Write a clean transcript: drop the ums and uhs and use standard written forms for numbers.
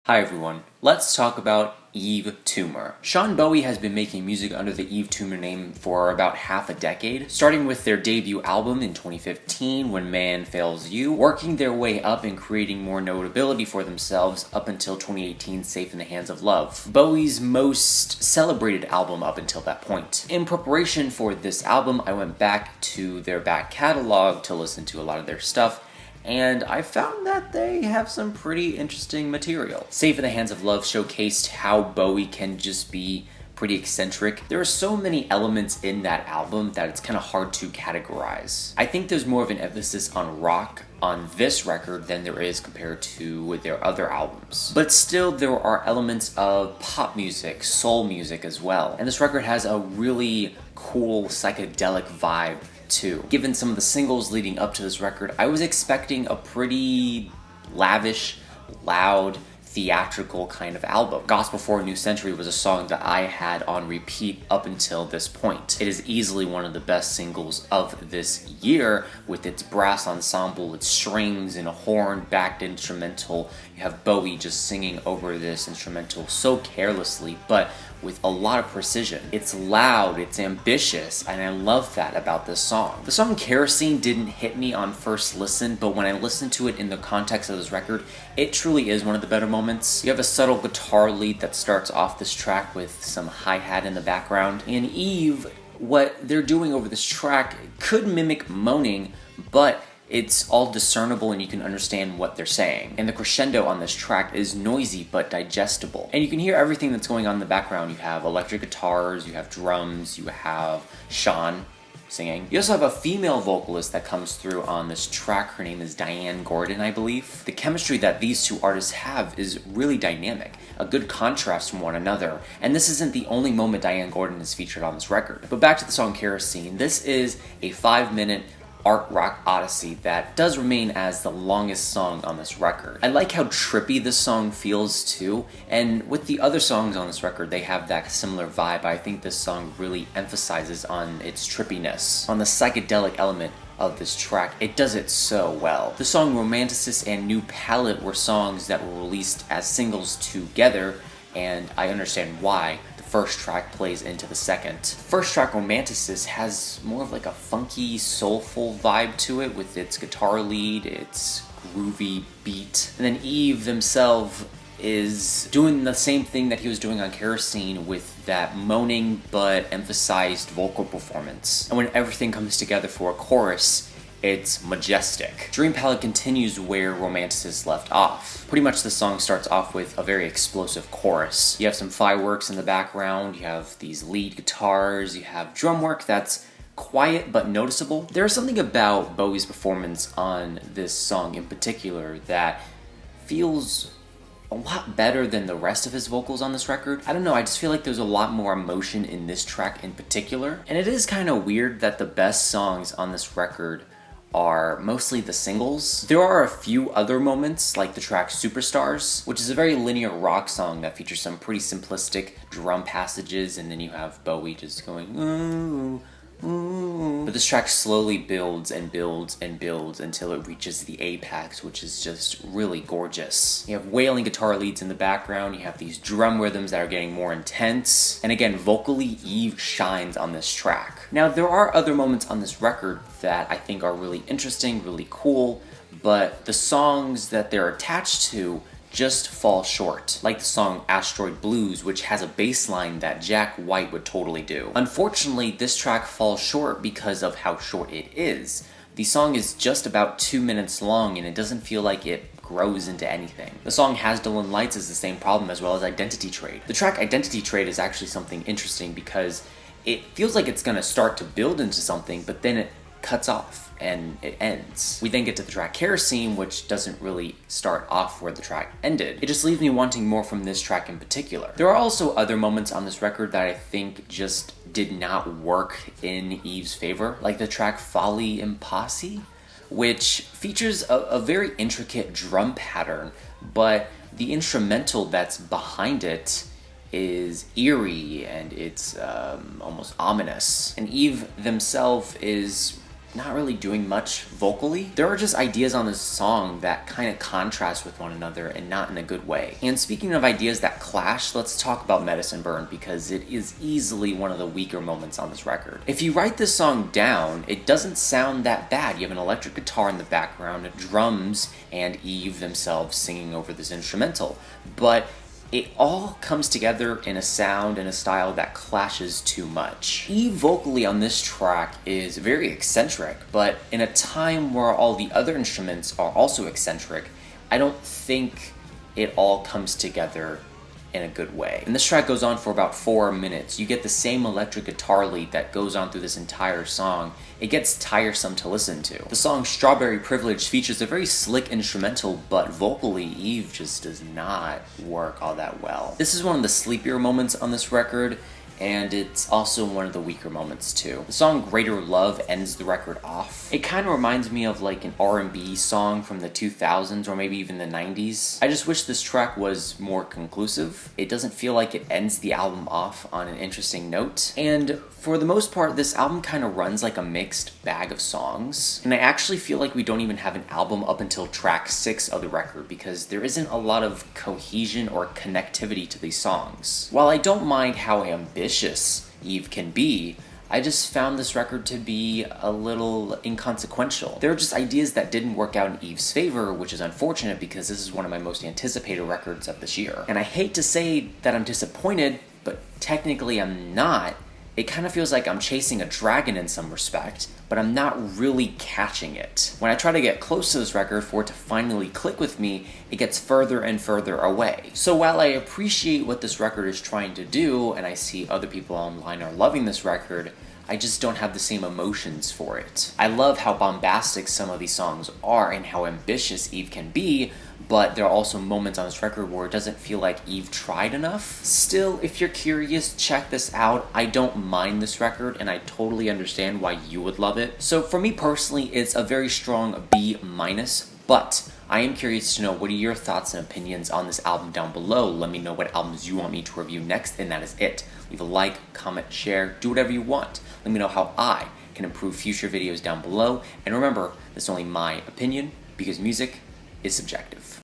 Hi everyone, let's talk about Yves Tumor. Sean Bowie has been making music under the Yves Tumor name for about half a decade, starting with their debut album in 2015, When Man Fails You, working their way up and creating more notability for themselves up until 2018, Safe in the Hands of Love, Bowie's most celebrated album up until that point. In preparation for this album, I went back to their back catalog to listen to a lot of their stuff, and I found that they have some pretty interesting material. Safe in the Hands of Love showcased how Bowie can just be pretty eccentric. There are so many elements in that album that it's kind of hard to categorize. I think there's more of an emphasis on rock on this record than there is compared to their other albums. But still, there are elements of pop music, soul music as well. And this record has a really cool psychedelic vibe too. Given some of the singles leading up to this record, I was expecting a pretty lavish, loud, theatrical kind of album. Gospel for a New Century was a song that I had on repeat up until this point. It is easily one of the best singles of this year, with its brass ensemble, its strings and a horn-backed instrumental. You have Bowie just singing over this instrumental so carelessly, but with a lot of precision. It's loud, it's ambitious, and I love that about this song. The song Kerosene didn't hit me on first listen, but when I listened to it in the context of this record, it truly is one of the better moments. You have a subtle guitar lead that starts off this track with some hi-hat in the background, and Yves, what they're doing over this track could mimic moaning, but it's all discernible and you can understand what they're saying. And the crescendo on this track is noisy but digestible. And you can hear everything that's going on in the background. You have electric guitars, you have drums, you have Sean singing. You also have a female vocalist that comes through on this track. Her name is Diane Gordon, I believe. The chemistry that these two artists have is really dynamic, a good contrast from one another. And this isn't the only moment Diane Gordon is featured on this record. But back to the song Kerosene. This is a 5-minute art rock odyssey that does remain as the longest song on this record. I like how trippy this song feels too, and with the other songs on this record, they have that similar vibe. I think this song really emphasizes on its trippiness, on the psychedelic element of this track. It does it so well. The song Romanticist and New Palette were songs that were released as singles together, and I understand why first track plays into the second. First track, Romanticist, has more of like a funky, soulful vibe to it with its guitar lead, its groovy beat. And then Yves himself is doing the same thing that he was doing on Kerosene with that moaning but emphasized vocal performance. And when everything comes together for a chorus, it's majestic. Dream Palette continues where Romanticist left off. Pretty much the song starts off with a very explosive chorus. You have some fireworks in the background, you have these lead guitars, you have drum work that's quiet but noticeable. There's something about Bowie's performance on this song in particular that feels a lot better than the rest of his vocals on this record. I don't know, I just feel like there's a lot more emotion in this track in particular. And it is kind of weird that the best songs on this record are mostly the singles. There are a few other moments, like the track Superstars, which is a very linear rock song that features some pretty simplistic drum passages, and then you have Bowie just going, ooh, ooh. But this track slowly builds and builds and builds until it reaches the apex, which is just really gorgeous. You have wailing guitar leads in the background, you have these drum rhythms that are getting more intense, and again, vocally, Yves shines on this track. Now, there are other moments on this record that I think are really interesting, really cool, but the songs that they're attached to just fall short, like the song Asteroid Blues, which has a bass line that Jack White would totally do. Unfortunately, this track falls short because of how short it is. The song is just about 2 minutes long, and it doesn't feel like it grows into anything. The song Hasdalen Lights is the same problem, as well as Identity Trade. The track Identity Trade is actually something interesting because it feels like it's gonna start to build into something, but then it cuts off and it ends. We then get to the track Kerosene, which doesn't really start off where the track ended. It just leaves me wanting more from this track in particular. There are also other moments on this record that I think just did not work in Yves' favor, like the track Folly and Posse, which features a very intricate drum pattern, but the instrumental that's behind it is eerie and it's almost ominous. And Yves themselves is not really doing much vocally. There are just ideas on this song that kind of contrast with one another and not in a good way. And speaking of ideas that clash, let's talk about Medicine Burn because it is easily one of the weaker moments on this record. If you write this song down, it doesn't sound that bad. You have an electric guitar in the background, drums, and Yves themselves singing over this instrumental. But it all comes together in a sound and a style that clashes too much. Yves vocally on this track is very eccentric, but in a time where all the other instruments are also eccentric, I don't think it all comes together in a good way. And this track goes on for about 4 minutes. You get the same electric guitar lead that goes on through this entire song. It gets tiresome to listen to. The song Strawberry Privilege features a very slick instrumental, but vocally, Yves just does not work all that well. This is one of the sleepier moments on this record, and it's also one of the weaker moments too. The song Greater Love ends the record off. It kind of reminds me of like an R&B song from the 2000s or maybe even the 90s. I just wish this track was more conclusive. It doesn't feel like it ends the album off on an interesting note. And for the most part, this album kind of runs like a mixed bag of songs. And I actually feel like we don't even have an album up until track 6 of the record because there isn't a lot of cohesion or connectivity to these songs. While I don't mind how ambitious Yves can be, I just found this record to be a little inconsequential. There are just ideas that didn't work out in Yves' favor, which is unfortunate because this is one of my most anticipated records of this year. And I hate to say that I'm disappointed, but technically I'm not. It kind of feels like I'm chasing a dragon in some respect, but I'm not really catching it. When I try to get close to this record for it to finally click with me, it gets further and further away. So while I appreciate what this record is trying to do, and I see other people online are loving this record, I just don't have the same emotions for it. I love how bombastic some of these songs are and how ambitious Yves can be, but there are also moments on this record where it doesn't feel like Yves tried enough. Still, if you're curious, check this out. I don't mind this record, and I totally understand why you would love it. So for me personally, it's a very strong B-, but I am curious to know what are your thoughts and opinions on this album down below. Let me know what albums you want me to review next, and that is it. Leave a like, comment, share, do whatever you want. Let me know how I can improve future videos down below. And remember, that's only my opinion because music is subjective.